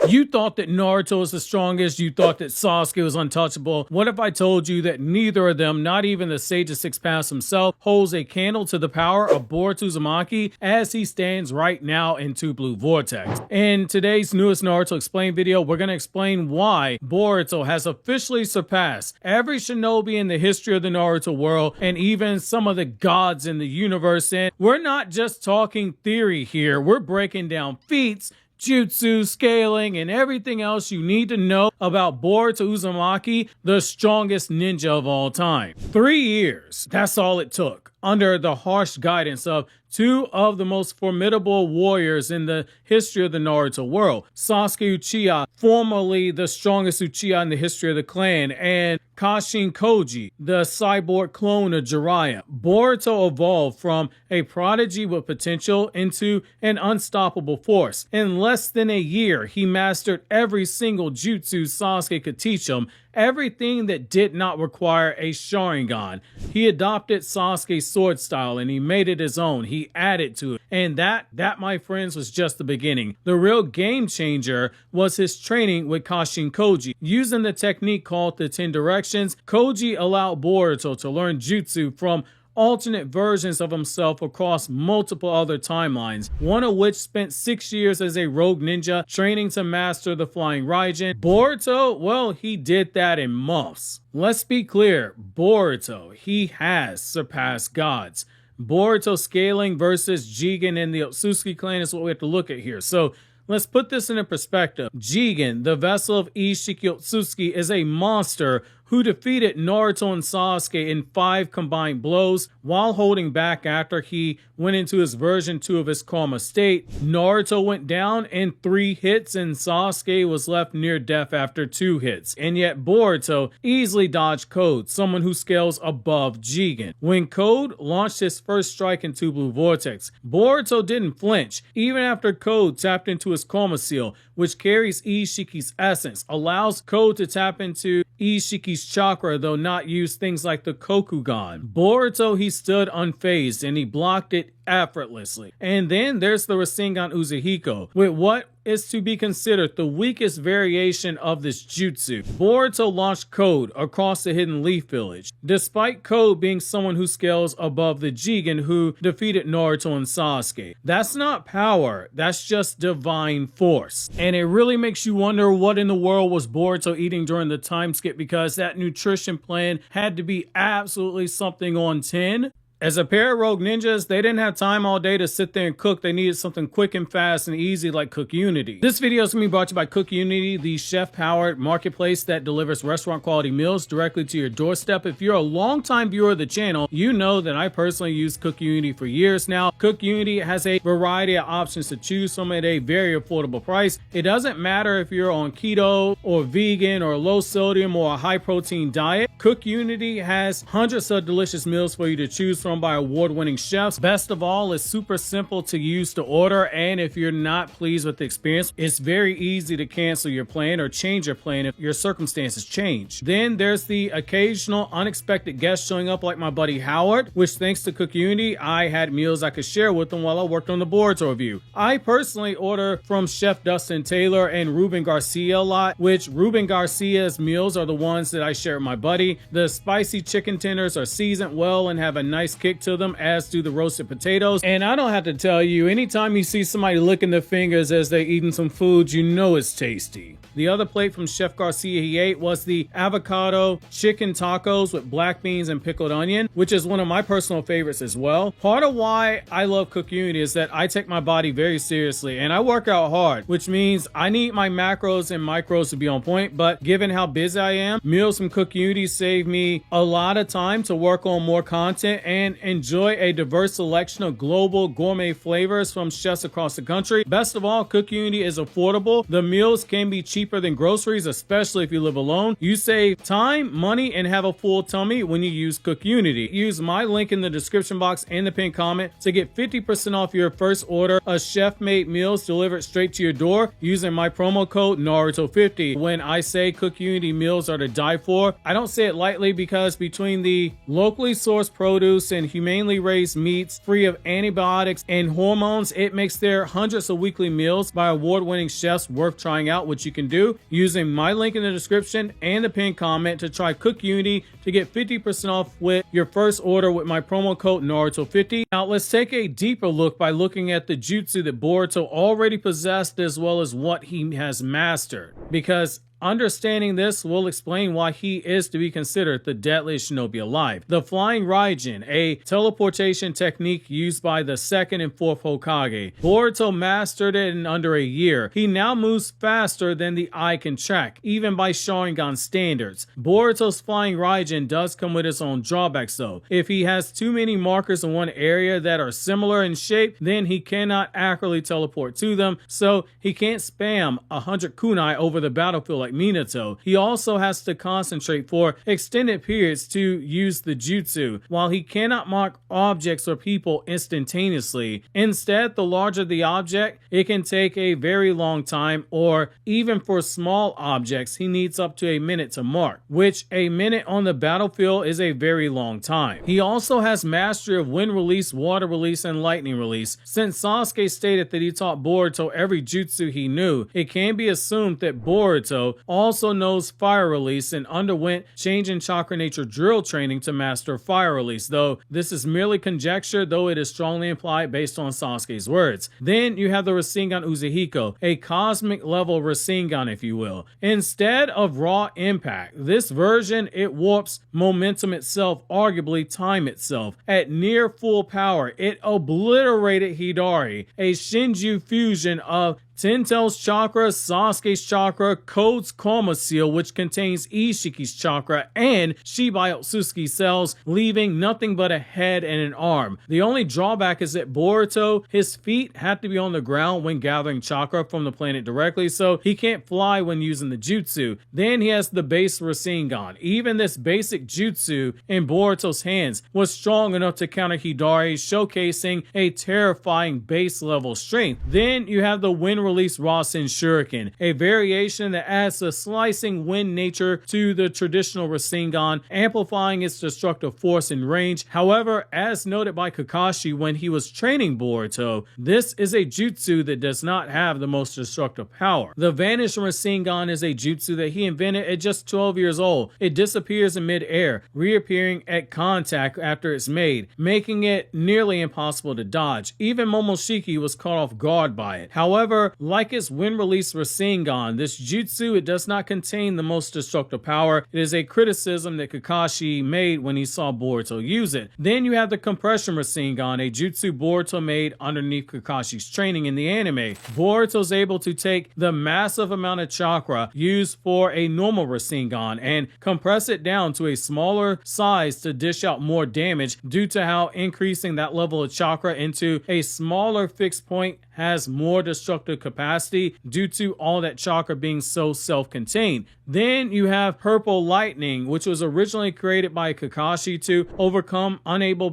You thought that Naruto was the strongest, you thought that Sasuke was untouchable. What if I told you that neither of them, not even the Sage of Six Paths himself, holds a candle to the power of Boruto Uzumaki as he stands right now in Two Blue Vortex? In today's newest Naruto Explained video, we're going to explain why Boruto has officially surpassed every shinobi in the history of the Naruto world and even some of the gods in the universe. And we're not just talking theory here, we're breaking down feats, jutsu, scaling, and everything else you need to know about Boruto Uzumaki, the strongest ninja of all time. 3 years, that's all it took, under the harsh guidance of two of the most formidable warriors in the history of the Naruto world. Sasuke Uchiha, formerly the strongest Uchiha in the history of the clan, and Kashin Koji, the cyborg clone of Jiraiya. Boruto evolved from a prodigy with potential into an unstoppable force. In less than a year, he mastered every single jutsu Sasuke could teach him, everything that did not require a Sharingan. He adopted Sasuke's sword style and he made it his own. He added to it. And that, my friends, was just the beginning. The real game changer was his training with Kashin Koji. Using the technique called the 10 Directions, Koji allowed Boruto to learn jutsu from alternate versions of himself across multiple other timelines, one of which spent 6 years as a rogue ninja training to master the Flying Raijin. Boruto, well, he did that in months. Let's be clear, Boruto, he has surpassed gods. Boruto scaling versus Jigen and the Otsutsuki clan is what we have to look at here. So let's put this into perspective. Jigen, the vessel of Ishiki Otsutsuki, is a monster who defeated Naruto and Sasuke in 5 combined blows while holding back after he went into his version 2 of his Karma state. Naruto went down in 3 hits and Sasuke was left near death after 2 hits. And yet Boruto easily dodged Code, someone who scales above Jigen. When Code launched his first strike in Two Blue Vortex, Boruto didn't flinch, even after Code tapped into his Karma seal, which carries Ishiki's essence, allows Code to tap into Ishiki's chakra, though not use things like the Kokugan. Boruto, he stood unfazed and he blocked it effortlessly. And then there's the Rasengan Uzuhiko, with what is to be considered the weakest variation of this jutsu. Boruto launched Code across the Hidden Leaf Village, despite Code being someone who scales above the Jigen who defeated Naruto and Sasuke. That's not power, that's just divine force. And it really makes you wonder what in the world was Boruto eating during the time skip, because that nutrition plan had to be absolutely something on 10. As a pair of rogue ninjas, they didn't have time all day to sit there and cook. They needed something quick and fast and easy like Cook Unity. This video is going to be brought to you by Cook Unity, the chef-powered marketplace that delivers restaurant-quality meals directly to your doorstep. If you're a longtime viewer of the channel, you know that I personally use Cook Unity for years now. Cook Unity has a variety of options to choose from at a very affordable price. It doesn't matter if you're on keto or vegan or low sodium or a high-protein diet. Cook Unity has hundreds of delicious meals for you to choose from by award-winning chefs. Best of all, it's super simple to use to order, and if you're not pleased with the experience, it's very easy to cancel your plan or change your plan if your circumstances change. Then there's the occasional unexpected guest showing up like my buddy Howard, which thanks to Cook Unity, I had meals I could share with him while I worked on the Boruto review. I personally order from Chef Dustin Taylor and Ruben Garcia a lot, which Ruben Garcia's meals are the ones that I share with my buddy. The spicy chicken tenders are seasoned well and have a nice kick to them, as do the roasted potatoes. And I don't have to tell you, anytime you see somebody licking their fingers as they're eating some food, you know it's tasty. The other plate from Chef Garcia he ate was the avocado chicken tacos with black beans and pickled onion, which is one of my personal favorites as well. Part of why I love Cook Unity is that I take my body very seriously and I work out hard, which means I need my macros and micros to be on point, but given how busy I am, meals from Cook Unity save me a lot of time to work on more content and enjoy a diverse selection of global gourmet flavors from chefs across the country. Best of all, Cook Unity is affordable. The meals can be cheaper than groceries, especially if you live alone. You save time, money, and have a full tummy when you use Cook Unity. Use my link in the description box and the pinned comment to get 50% off your first order of chef-made meals delivered straight to your door using my promo code Naruto50. When I say Cook Unity meals are to die for, I don't say it lightly, because between the locally sourced produce and humanely raised meats free of antibiotics and hormones. It makes their hundreds of weekly meals by award-winning chefs worth trying out, which you can do using my link in the description and the pinned comment to try Cook Unity to get 50% off with your first order with my promo code Naruto50. Now let's take a deeper look by looking at the jutsu that Boruto already possessed as well as what he has mastered, because understanding this will explain why he is to be considered the deadliest shinobi alive. The Flying Raijin, a teleportation technique used by the 2nd and 4th Hokage. Boruto mastered it in under a year. He now moves faster than the eye can track, even by Sharingan standards. Boruto's Flying Raijin does come with its own drawbacks though. If he has too many markers in one area that are similar in shape, then he cannot accurately teleport to them, so he can't spam 100 kunai over the battlefield like Minato. He also has to concentrate for extended periods to use the jutsu, while he cannot mark objects or people instantaneously. Instead, the larger the object, it can take a very long time, or even for small objects, he needs up to a minute to mark, which a minute on the battlefield is a very long time. He also has mastery of wind release, water release, and lightning release. Since Sasuke stated that he taught Boruto every jutsu he knew, it can be assumed that Boruto also knows fire release and underwent change in chakra nature drill training to master fire release, though this is merely conjecture, though it is strongly implied based on Sasuke's words. Then you have the Rasengan Uzuhiko, a cosmic level Rasengan if you will. Instead of raw impact, this version it warps momentum itself, arguably time itself. At near full power, it obliterated Hidari, a Shinju fusion of Ten-Tails chakra, Sasuke's chakra, Code's Karma Seal, which contains Ishiki's chakra, and Shibai Otsutsuki cells, leaving nothing but a head and an arm. The only drawback is that Boruto, his feet have to be on the ground when gathering chakra from the planet directly, so he can't fly when using the jutsu. Then he has the base Rasengan. Even this basic jutsu in Boruto's hands was strong enough to counter Hidari, showcasing a terrifying base level strength. Then you have the wind release Rasen Shuriken, a variation that adds a slicing wind nature to the traditional Rasengan, amplifying its destructive force and range. However, as noted by Kakashi when he was training Boruto, this is a jutsu that does not have the most destructive power. The Vanished Rasengan is a jutsu that he invented at just 12 years old. It disappears in mid-air, reappearing at contact after it's made, making it nearly impossible to dodge. Even Momoshiki was caught off guard by it. However, like its wind release Rasengan, this jutsu, it does not contain the most destructive power. It is a criticism that Kakashi made when he saw Boruto use it. Then you have the compression Rasengan, a jutsu Boruto made underneath Kakashi's training in the anime. Boruto's able to take the massive amount of chakra used for a normal Rasengan and compress it down to a smaller size to dish out more damage, due to how increasing that level of chakra into a smaller fixed point has more destructive capacity due to all that chakra being so self-contained. Then you have Purple Lightning, which was originally created by Kakashi to overcome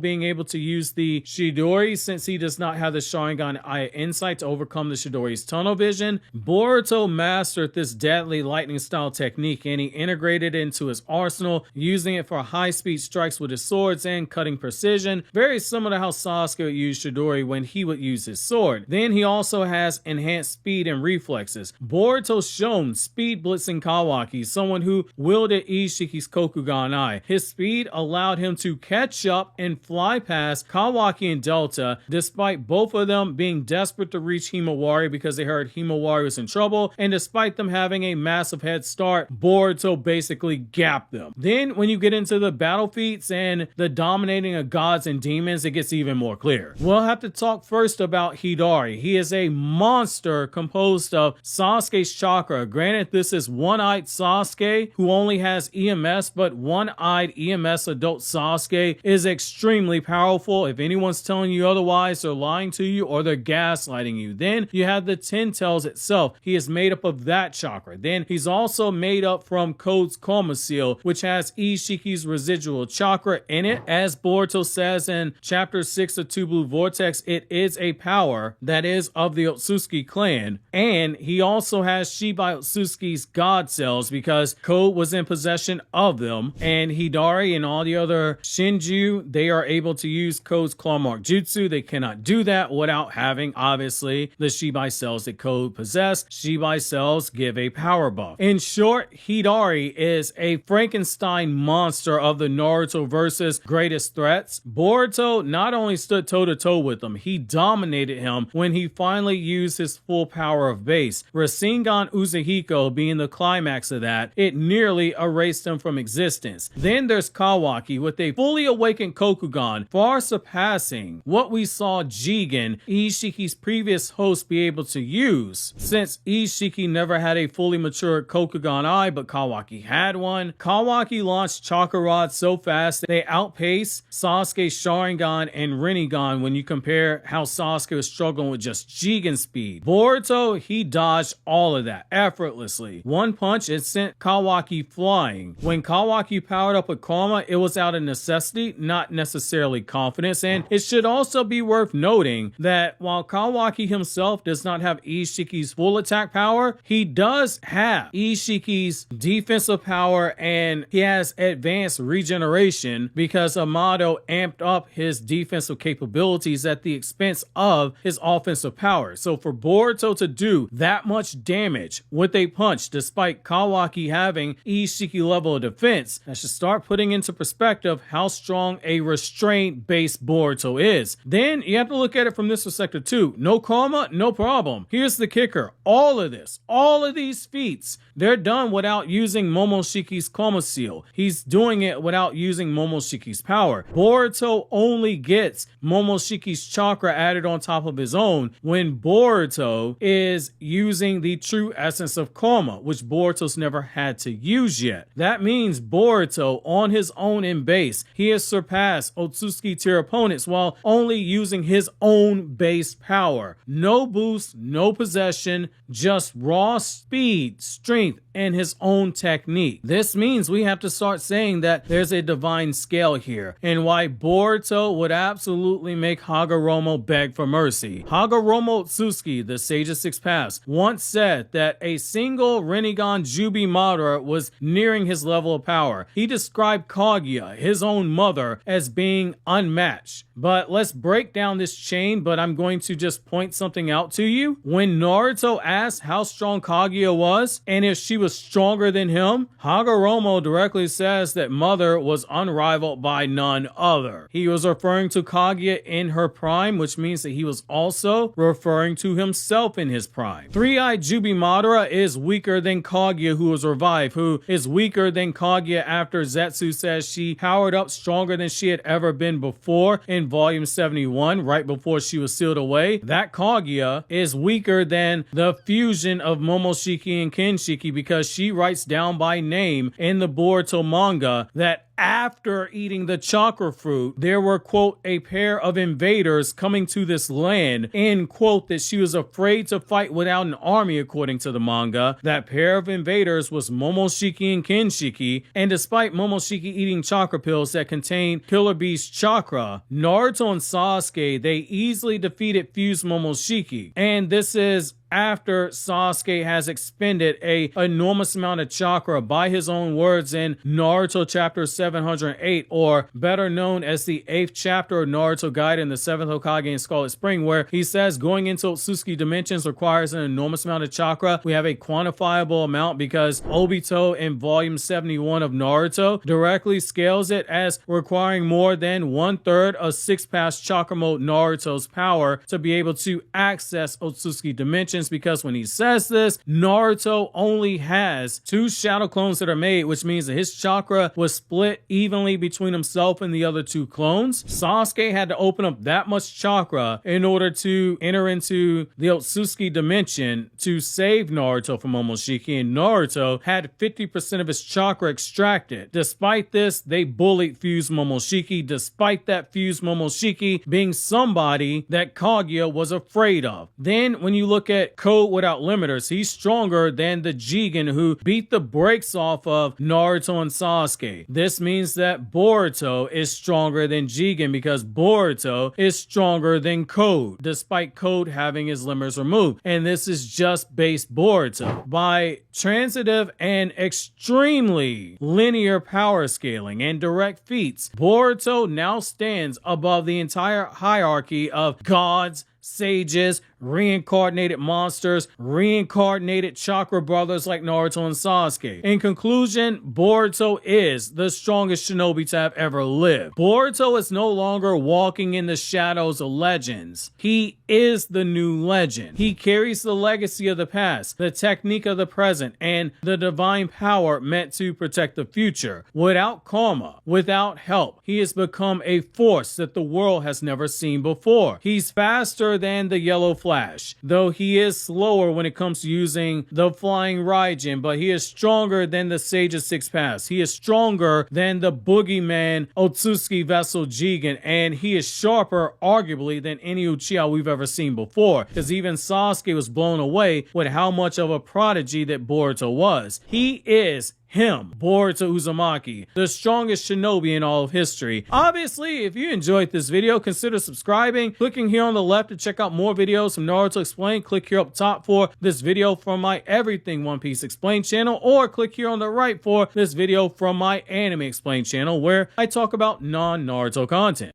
being able to use the Chidori, since he does not have the Sharingan Eye Insight to overcome the Chidori's tunnel vision. Boruto mastered this deadly lightning style technique and he integrated it into his arsenal, using it for high-speed strikes with his swords and cutting precision, very similar to how Sasuke would use Chidori when he would use his sword. Then he also has enhanced speed and reflexes. Boruto's shown speed blitzing Kawaki, someone who wielded Ishiki's Kokugan Eye. His speed allowed him to catch up and fly past Kawaki and Delta, despite both of them being desperate to reach Himawari because they heard Himawari was in trouble, and despite them having a massive head start, Boruto basically gapped them. Then when you get into the battle feats and the dominating of gods and demons, it gets even more clear. We'll have to talk first about Hidari. He is a monster composed of Sasuke's chakra. Granted, this is one-eyed Sasuke who only has EMS, but one-eyed EMS adult Sasuke is extremely powerful. If anyone's telling you otherwise, they're lying to you or they're gaslighting you. Then you have the Ten-Tails itself. He is made up of that chakra. Then he's also made up from Code's Karma Seal, which has Ishiki's residual chakra in it. As Boruto says in chapter 6 of Two Blue Vortex, it is a power that is of the Otsutsuki clan, and he also has Shibai Otsutsuki's god cells because Code was in possession of them, and Hidari and all the other Shinju, they are able to use Code's claw mark jutsu. They cannot do that without having, obviously, the Shibai cells that Code possess. Shibai cells give a power buff. In short, Hidari is a Frankenstein monster of the Naruto versus greatest threats. Boruto not only stood toe-to-toe with him, he dominated him when he finally used his full power of base. Rasengan Uzuhiko being the climax of that, it nearly erased him from existence. Then there's Kawaki with a fully awakened Kokugan, far surpassing what we saw Jigen, Ishiki's previous host, be able to use. Since Ishiki never had a fully matured Kokugan eye, but Kawaki had one, Kawaki launched Chakra Rod so fast that they outpaced Sasuke's Sharingan and Rinnegan when you compare how Sasuke was struggling with just Jigen speed. Boruto, he dodged all of that effortlessly. One punch, it sent Kawaki flying. When Kawaki powered up with Karma, it was out of necessity, not necessarily confidence, and it should also be worth noting that while Kawaki himself does not have Ishiki's full attack power, he does have Ishiki's defensive power, and he has advanced regeneration because Amado amped up his defensive capabilities at the expense of his offensive power. So for Boruto to do that much damage with a punch, despite Kawaki having Ishiki level of defense, that should start putting into perspective how strong a restraint-based Boruto is. Then you have to look at it from this perspective too. No Karma, no problem. Here's the kicker. All of these feats, they're done without using Momoshiki's Karma Seal. He's doing it without using Momoshiki's power. Boruto only gets Momoshiki's chakra added on top of his own when Boruto is using the true essence of Karma, which Boruto's never had to use yet. That means Boruto, on his own in base, he has surpassed Otsutsuki tier opponents while only using his own base power. No boost, no possession, just raw speed, strength, and his own technique. This means we have to start saying that there's a divine scale here, and why Boruto would absolutely make Hagoromo beg for mercy. Hagoromo Otsutsuki, the Sage of Six Paths, once said that a single Rinnegan Jubi Madara was nearing his level of power. He described Kaguya, his own mother, as being unmatched. But let's break down this chain, but I'm going to just point something out to you. When Naruto asked how strong Kaguya was, and if she was stronger than him, Hagoromo directly says that Mother was unrivaled by none other. He was referring to Kaguya in her prime, which means that he was also referring to himself in his prime. Three-Eyed Jubi Madara is weaker than Kaguya, who was revived, who is weaker than Kaguya after Zetsu says she powered up stronger than she had ever been before in volume 71, right before she was sealed away. That Kaguya is weaker than the fusion of Momoshiki and Kenshiki because she writes down by name in the Boruto manga that after eating the chakra fruit, there were, quote, a pair of invaders coming to this land, end quote, that she was afraid to fight without an army, according to the manga. That pair of invaders was Momoshiki and Kenshiki, and despite Momoshiki eating chakra pills that contained Killer Beast chakra, Naruto and Sasuke, they easily defeated fused Momoshiki. And this is after Sasuke has expended a enormous amount of chakra, by his own words, in Naruto chapter 708, or better known as the 8th chapter of Naruto Gaiden, the 7th Hokage in Scarlet Spring, where he says going into Otsutsuki dimensions requires an enormous amount of chakra. We have a quantifiable amount because Obito in volume 71 of Naruto directly scales it as requiring more than 1/3 of Six Paths Chakra Mode Naruto's power to be able to access Otsutsuki dimensions, because when he says this, Naruto only has 2 shadow clones that are made, which means that his chakra was split evenly between himself and the other 2 clones. Sasuke had to open up that much chakra in order to enter into the Otsutsuki dimension to save Naruto from Momoshiki, and Naruto had 50% of his chakra extracted. Despite this, they bullied fused Momoshiki, despite that fused Momoshiki being somebody that Kaguya was afraid of. Then when you look at get Code without limiters. He's stronger than the Jigen who beat the brakes off of Naruto and Sasuke. This means that Boruto is stronger than Jigen because Boruto is stronger than Code, despite Code having his limiters removed. And this is just base Boruto. By transitive and extremely linear power scaling and direct feats, Boruto now stands above the entire hierarchy of gods, sages, reincarnated monsters, reincarnated chakra brothers like Naruto and Sasuke. In conclusion, Boruto is the strongest shinobi to have ever lived. Boruto is no longer walking in the shadows of legends. He is the new legend. He carries the legacy of the past, the technique of the present, and the divine power meant to protect the future. Without karma, without help, he has become a force that the world has never seen before. He's faster than the Yellow Flash, though he is slower when it comes to using the Flying Raijin, but he is stronger than the Sage of Six Paths. He is stronger than the Boogeyman Otsutsuki Vessel Jigen, and he is sharper, arguably, than any Uchiha we've ever seen before, because even Sasuke was blown away with how much of a prodigy that Boruto was. He is him, Boruto Uzumaki, the strongest shinobi in all of history. Obviously, if you enjoyed this video, consider subscribing, clicking here on the left to check out more videos from Naruto Explained, click here up top for this video from my Everything One Piece Explained channel, or click here on the right for this video from my Anime Explained channel where I talk about non-Naruto content.